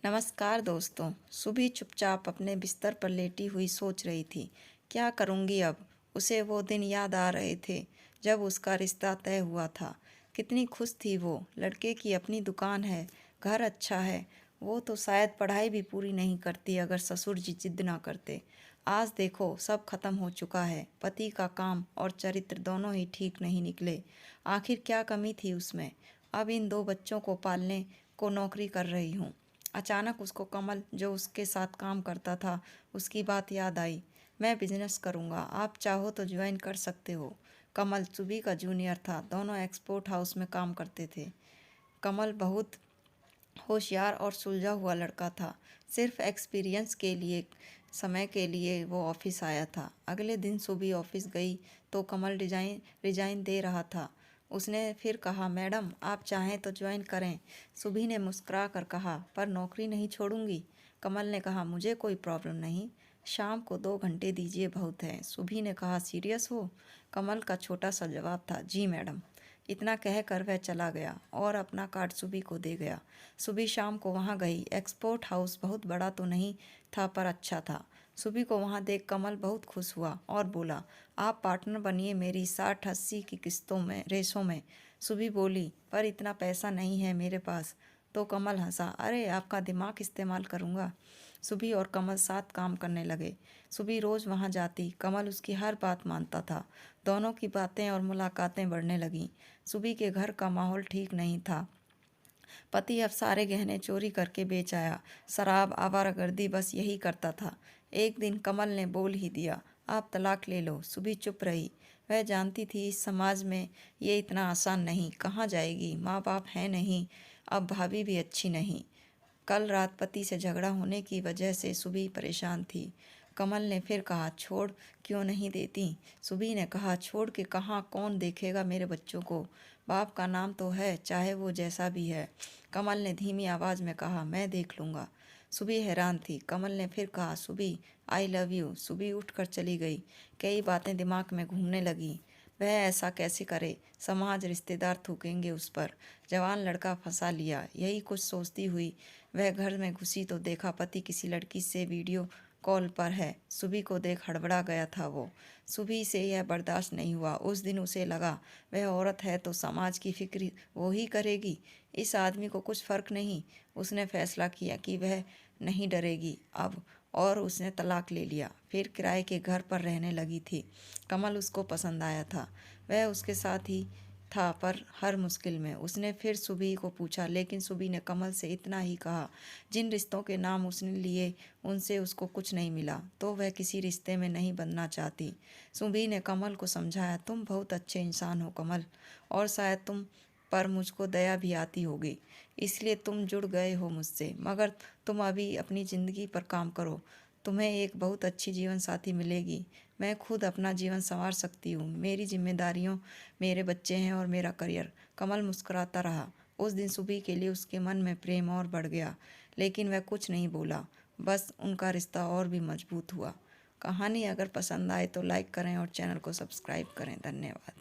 नमस्कार दोस्तों। सुबह चुपचाप अपने बिस्तर पर लेटी हुई सोच रही थी, क्या करूंगी अब। उसे वो दिन याद आ रहे थे जब उसका रिश्ता तय हुआ था। कितनी खुश थी वो। लड़के की अपनी दुकान है, घर अच्छा है। वो तो शायद पढ़ाई भी पूरी नहीं करती अगर ससुर जी जिद ना करते। आज देखो सब खत्म हो चुका है। पति का काम और चरित्र दोनों ही ठीक नहीं निकले। आखिर क्या कमी थी उसमें। अब इन दो बच्चों को पालने को नौकरी कर रही हूँ। अचानक उसको कमल जो उसके साथ काम करता था उसकी बात याद आई। मैं बिजनेस करूँगा, आप चाहो तो ज्वाइन कर सकते हो। कमल सुबी का जूनियर था, दोनों एक्सपोर्ट हाउस में काम करते थे। कमल बहुत होशियार और सुलझा हुआ लड़का था। सिर्फ एक्सपीरियंस के लिए समय के लिए वो ऑफिस आया था। अगले दिन सुबह ऑफिस गई तो कमल रिजाइन दे रहा था। उसने फिर कहा, मैडम आप चाहें तो ज्वाइन करें। सुबह ने मुस्कुरा कर कहा, पर नौकरी नहीं छोड़ूंगी। कमल ने कहा, मुझे कोई प्रॉब्लम नहीं, शाम को 2 घंटे दीजिए बहुत है। सुबह ने कहा, सीरियस हो। कमल का छोटा सा जवाब था, जी मैडम। इतना कहकर वह चला गया और अपना कार्ड सुबह को दे गया। सुबह शाम को वहाँ गई। एक्सपोर्ट हाउस बहुत बड़ा तो नहीं था पर अच्छा था। सुबह को वहाँ देख कमल बहुत खुश हुआ और बोला, आप पार्टनर बनिए मेरी 60-80 की किस्तों में रेसों में। सुबह बोली, पर इतना पैसा नहीं है मेरे पास। तो कमल हंसा, अरे आपका दिमाग इस्तेमाल करूँगा। सुबह और कमल साथ काम करने लगे। सुबह रोज़ वहाँ जाती, कमल उसकी हर बात मानता था। दोनों की बातें और मुलाकातें बढ़ने लगीं। सुबह के घर का माहौल ठीक नहीं था। पति अब सारे गहने चोरी करके बेच आया। शराब, आवारागर्दी, बस यही करता था। एक दिन कमल ने बोल ही दिया, आप तलाक ले लो। सुबह चुप रही। वह जानती थी इस समाज में ये इतना आसान नहीं। कहाँ जाएगी, माँ बाप हैं नहीं, अब भाभी भी अच्छी नहीं। कल रात पति से झगड़ा होने की वजह से सुबह परेशान थी। कमल ने फिर कहा, छोड़ क्यों नहीं देती। सुबह ने कहा, छोड़ के कहाँ, कौन देखेगा मेरे बच्चों को। बाप का नाम तो है, चाहे वो जैसा भी है। कमल ने धीमी आवाज़ में कहा, मैं देख लूँगा। सुबह हैरान थी। कमल ने फिर कहा, सुबह आई लव यू। सुबह उठकर चली गई। कई बातें दिमाग में घूमने लगी। वह ऐसा कैसे करे, समाज रिश्तेदार थूकेंगे उस पर। जवान लड़का फंसा लिया, यही कुछ सोचती हुई वह घर में घुसी तो देखा पति किसी लड़की से वीडियो कॉल पर है। सुबह को देख हड़बड़ा गया था वो। सुबह से यह बर्दाश्त नहीं हुआ। उस दिन उसे लगा वह औरत है तो समाज की फिक्र वो ही करेगी, इस आदमी को कुछ फ़र्क नहीं। उसने फैसला किया कि वह नहीं डरेगी अब, और उसने तलाक ले लिया। फिर किराए के घर पर रहने लगी थी। कमल उसको पसंद आया था, वह उसके साथ ही था, पर हर मुश्किल में। उसने फिर सुबह को पूछा, लेकिन सुबह ने कमल से इतना ही कहा, जिन रिश्तों के नाम उसने लिए उनसे उसको कुछ नहीं मिला तो वह किसी रिश्ते में नहीं बनना चाहती। सुबह ने कमल को समझाया, तुम बहुत अच्छे इंसान हो कमल, और शायद तुम पर मुझको दया भी आती होगी, इसलिए तुम जुड़ गए हो मुझसे। मगर तुम अभी अपनी ज़िंदगी पर काम करो, तुम्हें एक बहुत अच्छी जीवन साथी मिलेगी। मैं खुद अपना जीवन संवार सकती हूँ। मेरी जिम्मेदारियों मेरे बच्चे हैं और मेरा करियर। कमल मुस्कुराता रहा। उस दिन सुबह के लिए उसके मन में प्रेम और बढ़ गया, लेकिन वह कुछ नहीं बोला। बस उनका रिश्ता और भी मजबूत हुआ। कहानी अगर पसंद आए तो लाइक करें और चैनल को सब्सक्राइब करें। धन्यवाद।